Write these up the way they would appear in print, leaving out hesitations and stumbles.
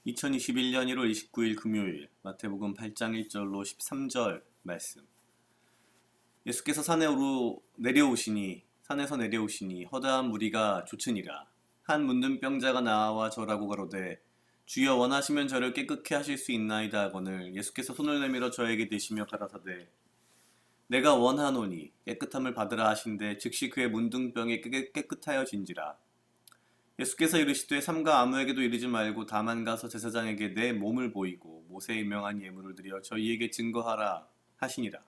2021년 1월 29일 금요일 마태복음 8장 1절로 13절 말씀. 예수께서 산에서 내려오시니 허다한 무리가 좇으니라. 한 문둥병자가 나와 저라고 가로되 주여 원하시면 저를 깨끗게 하실 수 있나이다 하거늘 예수께서 손을 내밀어 저에게 대시며 가라사대 내가 원하노니 깨끗함을 받으라 하신대 즉시 그의 문둥병이 깨끗하여진지라. 예수께서 이르시되 삼가 아무에게도 이르지 말고 다만 가서 제사장에게 내 몸을 보이고 모세의 명한 예물을 드려 저희에게 증거하라 하시니라.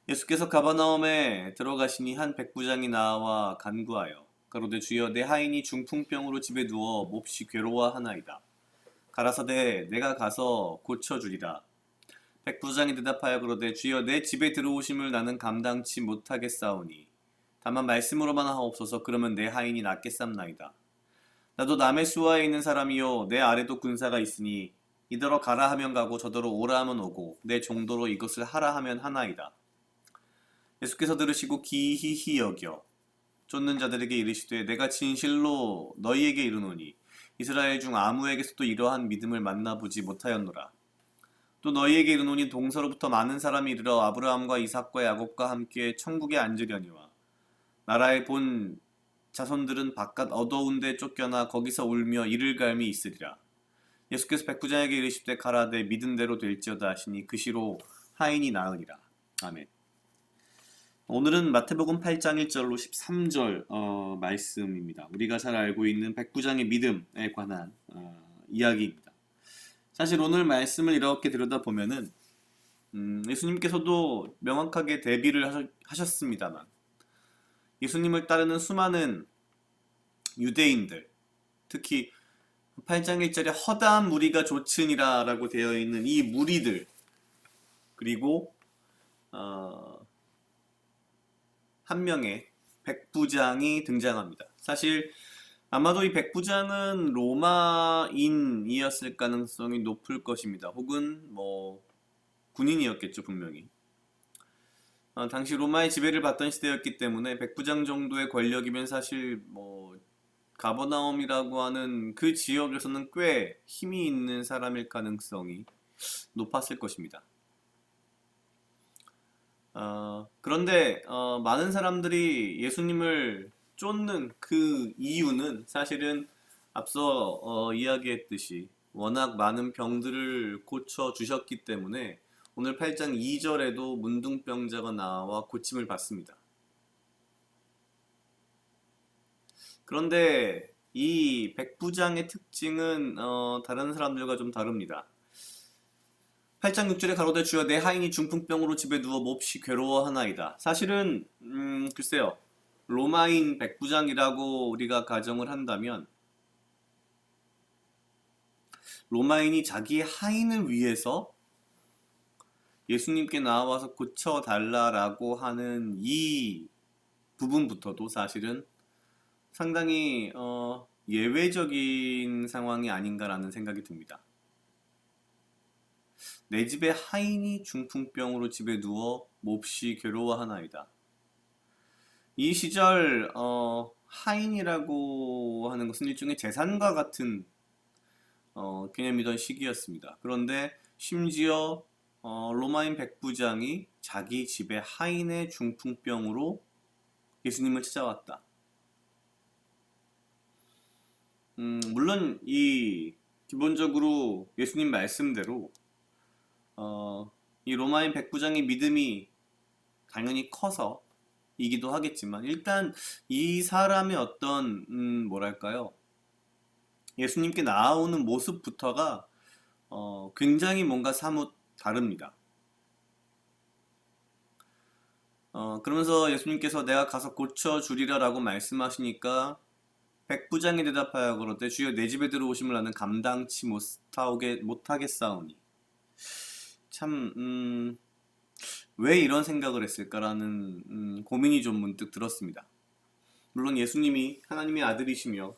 예수께서 가버나움에 들어가시니 한 백부장이 나와 간구하여 가로되 주여 내 하인이 중풍병으로 집에 누워 몹시 괴로워하나이다. 가라사대 내가 가서 고쳐주리라. 백부장이 대답하여 가로되 주여 내 집에 들어오심을 나는 감당치 못하겠사오니 다만 말씀으로만 하옵소서. 그러면 내 하인이 낫겠삼나이다. 나도 남의 수하에 있는 사람이요 내 아래도 군사가 있으니 이더러 가라 하면 가고 저더러 오라 하면 오고 내 종도로 이것을 하라 하면 하나이다. 예수께서 들으시고 기히히 여겨 쫓는 자들에게 이르시되 내가 진실로 너희에게 이르노니 이스라엘 중 아무에게서도 이러한 믿음을 만나보지 못하였노라. 또 너희에게 이르노니 동서로부터 많은 사람이 이르러 아브라함과 이삭과 야곱과 함께 천국에 앉으려니와 나라의 본 자손들은 바깥 어두운 데 쫓겨나 거기서 울며 이를 갈미 있으리라. 예수께서 백부장에게 이르시되 가라 내 믿은 대로 될지어다 하시니 그 시로 하인이 나으니라. 아멘. 오늘은 마태복음 8장 1절로 13절 말씀입니다. 우리가 잘 알고 있는 백부장의 믿음에 관한 이야기입니다. 사실 오늘 말씀을 이렇게 들여다보면은 예수님께서도 명확하게 대비를 하셨습니다만 예수님을 따르는 수많은 유대인들, 특히 8장 1절에 허다한 무리가 좇으니라 라고 되어 있는 이 무리들, 그리고 한 명의 백부장이 등장합니다. 사실 아마도 이 백부장은 로마인이었을 가능성이 높을 것입니다. 혹은 군인이었겠죠, 분명히. 당시 로마의 지배를 받던 시대였기 때문에 백부장 정도의 권력이면 사실 가버나움이라고 하는 그 지역에서는 꽤 힘이 있는 사람일 가능성이 높았을 것입니다. 그런데 많은 사람들이 예수님을 쫓는 그 이유는 사실은 앞서 이야기했듯이 워낙 많은 병들을 고쳐주셨기 때문에 오늘 8장 2절에도 문둥병자가 나와 고침을 받습니다. 그런데 이 백부장의 특징은 다른 사람들과 좀 다릅니다. 8장 6절에 가로되 주여 내 하인이 중풍병으로 집에 누워 몹시 괴로워하나이다. 사실은 글쎄요, 로마인 백부장이라고 우리가 가정을 한다면 로마인이 자기 하인을 위해서 예수님께 나와서 고쳐달라라고 하는 이 부분부터도 사실은 상당히 예외적인 상황이 아닌가라는 생각이 듭니다. 내 집에 하인이 중풍병으로 집에 누워 몹시 괴로워하나이다. 이 시절 하인이라고 하는 것은 일종의 재산과 같은 개념이던 시기였습니다. 그런데 심지어 로마인 백부장이 자기 집에 하인의 중풍병으로 예수님을 찾아왔다. 물론 기본적으로 예수님 말씀대로 이 로마인 백부장의 믿음이 당연히 커서 이기도 하겠지만 일단 이 사람의 어떤 뭐랄까요, 예수님께 나아오는 모습부터가 굉장히 뭔가 사뭇 다릅니다. 그러면서 예수님께서 내가 가서 고쳐주리라 라고 말씀하시니까 백부장이 대답하여 그러되 주여 내 집에 들어오심을 나는 감당치 못하겠사오니. 참 왜 이런 생각을 했을까라는 고민이 좀 문득 들었습니다. 물론 예수님이 하나님의 아들이시며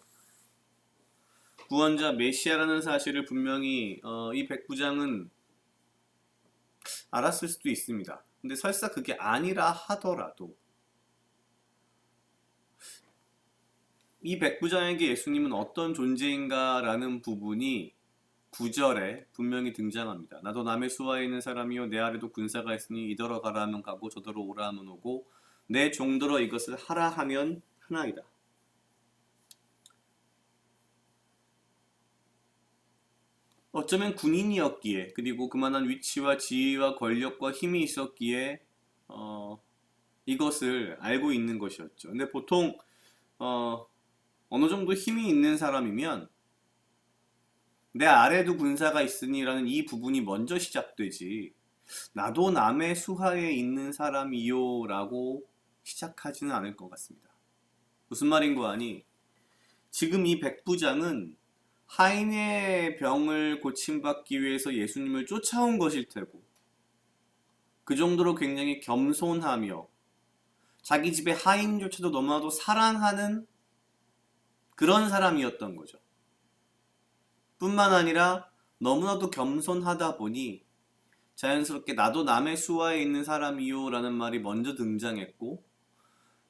구원자 메시아라는 사실을 분명히 이 백부장은 알았을 수도 있습니다. 근데 설사 그게 아니라 하더라도 이 백부장에게 예수님은 어떤 존재인가라는 부분이 9절에 분명히 등장합니다. 나도 남의 수하에 있는 사람이요 내 아래도 군사가 있으니 이더러 가라 하면 가고 저더러 오라 하면 오고 내 종더러 이것을 하라 하면 하나이다. 어쩌면 군인이었기에 그리고 그만한 위치와 지위와 권력과 힘이 있었기에 이것을 알고 있는 것이었죠. 근데 보통 어느 정도 힘이 있는 사람이면 내 아래도 군사가 있으니라는 이 부분이 먼저 시작되지 나도 남의 수하에 있는 사람이요 라고 시작하지는 않을 것 같습니다. 무슨 말인고 하니 지금 이 백부장은 하인의 병을 고침받기 위해서 예수님을 쫓아온 것일 테고 그 정도로 굉장히 겸손하며 자기 집의 하인조차도 너무나도 사랑하는 그런 사람이었던 거죠. 뿐만 아니라 너무나도 겸손하다 보니 자연스럽게 나도 남의 수하에 있는 사람이요 라는 말이 먼저 등장했고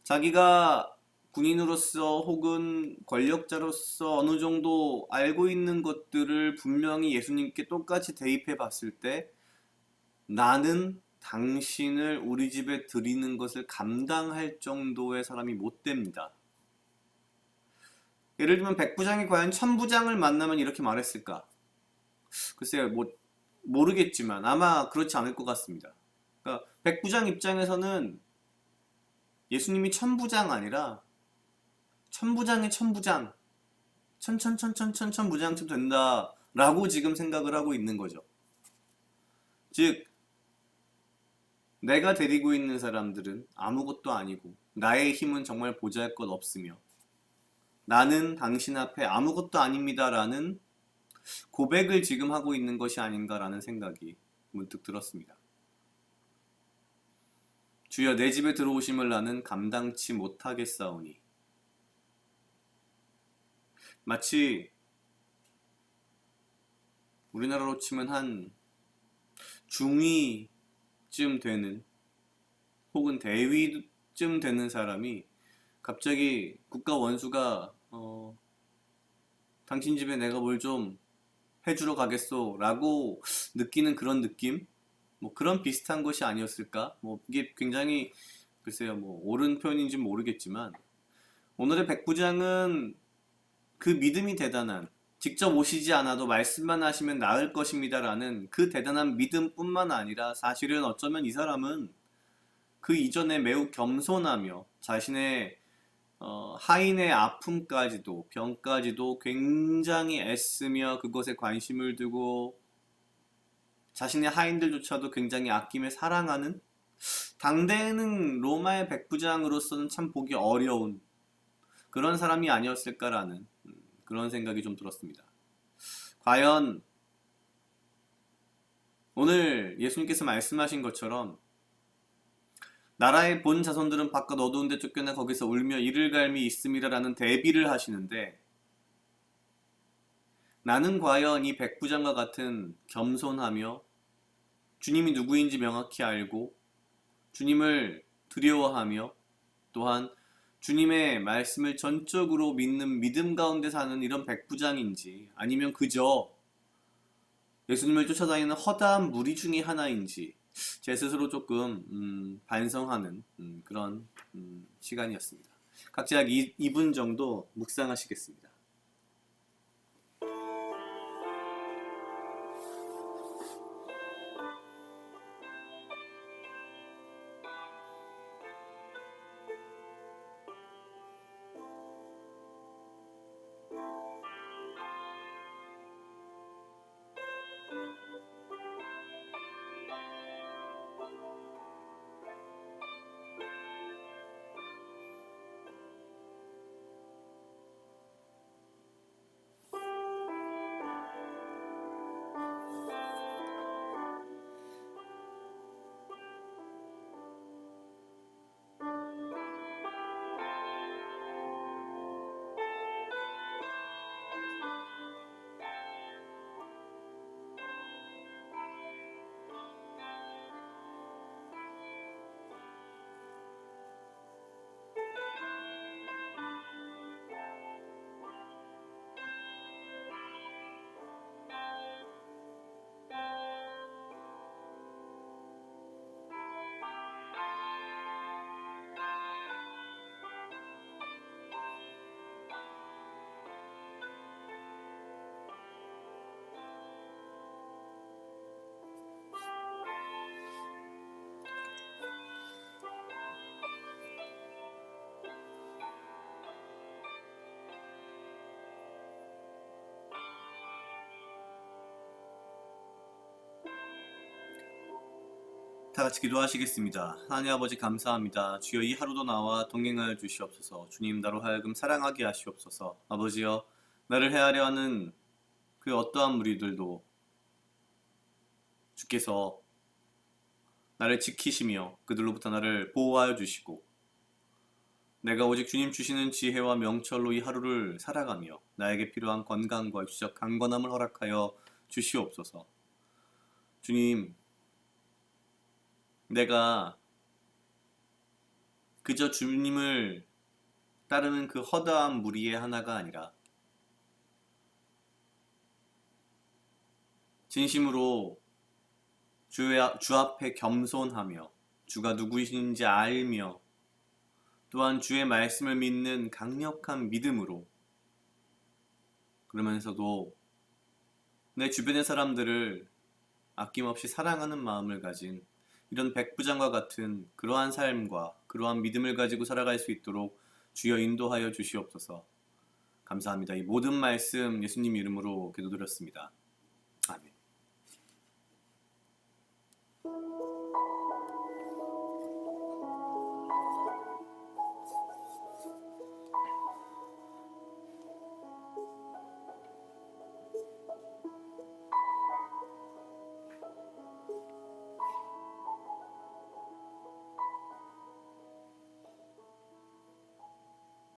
자기가 군인으로서 혹은 권력자로서 어느 정도 알고 있는 것들을 분명히 예수님께 똑같이 대입해 봤을 때 나는 당신을 우리 집에 들이는 것을 감당할 정도의 사람이 못 됩니다. 예를 들면 백부장이 과연 천부장을 만나면 이렇게 말했을까? 글쎄요, 모르겠지만 아마 그렇지 않을 것 같습니다. 그러니까 백부장 입장에서는 예수님이 천부장 아니라 천부장의 천부장, 천천부장쯤 된다라고 지금 생각을 하고 있는 거죠. 즉 내가 데리고 있는 사람들은 아무것도 아니고 나의 힘은 정말 보잘것 없으며 나는 당신 앞에 아무것도 아닙니다라는 고백을 지금 하고 있는 것이 아닌가라는 생각이 문득 들었습니다. 주여 내 집에 들어오심을 나는 감당치 못하겠사오니 마치 우리나라로 치면 한 중위쯤 되는 혹은 대위쯤 되는 사람이 갑자기 국가 원수가 당신 집에 내가 뭘 좀 해주러 가겠소 라고 느끼는 그런 느낌? 뭐 그런 비슷한 것이 아니었을까? 뭐 이게 굉장히 글쎄요 뭐 옳은 표현인지 모르겠지만 오늘의 백부장은 그 믿음이 대단한 직접 오시지 않아도 말씀만 하시면 나을 것입니다 라는 그 대단한 믿음뿐만 아니라 사실은 어쩌면 이 사람은 그 이전에 매우 겸손하며 자신의 하인의 아픔까지도 병까지도 굉장히 애쓰며 그것에 관심을 두고 자신의 하인들조차도 굉장히 아끼며 사랑하는 당대에는 로마의 백부장으로서는 참 보기 어려운 그런 사람이 아니었을까라는 그런 생각이 좀 들었습니다. 과연 오늘 예수님께서 말씀하신 것처럼 나라의 본 자손들은 바깥 어두운 데 쫓겨나 거기서 울며 이를 갈미 있음이라라는 대비를 하시는데 나는 과연 이 백부장과 같은 겸손하며 주님이 누구인지 명확히 알고 주님을 두려워하며 또한 주님의 말씀을 전적으로 믿는 믿음 가운데 사는 이런 백부장인지 아니면 그저 예수님을 쫓아다니는 허다한 무리 중의 하나인지 제 스스로 조금 반성하는 그런 시간이었습니다. 각자 약 2분 정도 묵상하시겠습니다. 다 같이 기도하시겠습니다. 하나님 아버지 감사합니다. 주여 이 하루도 나와 동행하여 주시옵소서. 주님 나로 하여금 사랑하게 하시옵소서. 아버지여 나를 헤아려 하는 그 어떠한 무리들도 주께서 나를 지키시며 그들로부터 나를 보호하여 주시고 내가 오직 주님 주시는 지혜와 명철로 이 하루를 살아가며 나에게 필요한 건강과 육적 강건함을 허락하여 주시옵소서. 주님, 내가 그저 주님을 따르는 그 허다한 무리의 하나가 아니라 진심으로 주 앞에 겸손하며 주가 누구이신지 알며 또한 주의 말씀을 믿는 강력한 믿음으로 그러면서도 내 주변의 사람들을 아낌없이 사랑하는 마음을 가진 이런 백부장과 같은 그러한 삶과 그러한 믿음을 가지고 살아갈 수 있도록 주여 인도하여 주시옵소서. 감사합니다. 이 모든 말씀 예수님 이름으로 기도드렸습니다. 아멘.